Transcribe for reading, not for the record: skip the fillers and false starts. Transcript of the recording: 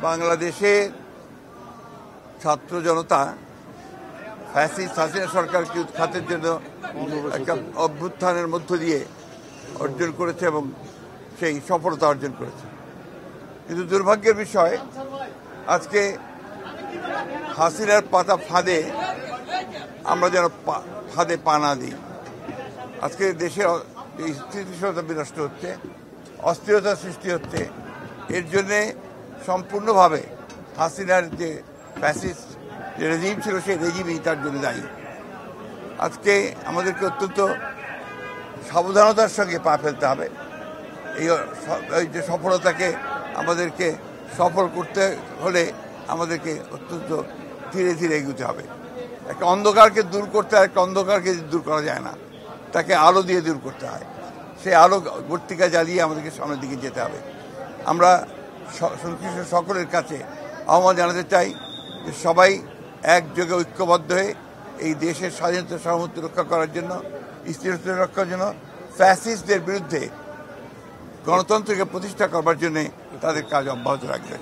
বাংলাদেশে ছাত্র জনতা ফ্যাসিস্ট হাসিনা সরকারকে উৎখাতের জন্য একটা অভ্যুত্থানের মধ্য দিয়ে অর্জন করেছে এবং সেই সফলতা অর্জন করেছে। কিন্তু দুর্ভাগ্যের বিষয়, আজকে হাসিনার পাতা ফাঁদে আমরা যেন ফাঁদে পা না দিই। আজকে দেশে স্থিতিশীলতা বিনষ্ট হচ্ছে, অস্থিরতা সৃষ্টি হচ্ছে। এর জন্যে সম্পূর্ণভাবে হাসিনার যে ফ্যাসিস্ট যে রেজিম ছিল, সেই রেজিমই তার জন্য দায়ী। আজকে আমাদেরকে অত্যন্ত সাবধানতার সঙ্গে পা ফেলতে হবে। এই যে সফলতাকে আমাদেরকে সফল করতে হলে আমাদেরকে অত্যন্ত ধীরে ধীরে এগোতে হবে। একটা অন্ধকারকে দূর করতে হয়, একটা অন্ধকারকে দূর করা যায় না, তাকে আলো দিয়ে দূর করতে হয়। সেই আলো বর্তিকা জ্বালিয়ে আমাদেরকে সামনের দিকে যেতে হবে। আমরা সংশ্লিষ্ট সকলের কাছে আহ্বান জানাতে চাই যে সবাই একযোগে ঐক্যবদ্ধ হয়ে এই দেশের স্বাধীনতা সার্বভৌমত্ব রক্ষা করার জন্য, স্থিরতা রক্ষার জন্য, ফ্যাসিস্টদের বিরুদ্ধে গণতন্ত্রকে প্রতিষ্ঠা করবার জন্য তাদের কাজ অব্যাহত রাখবে।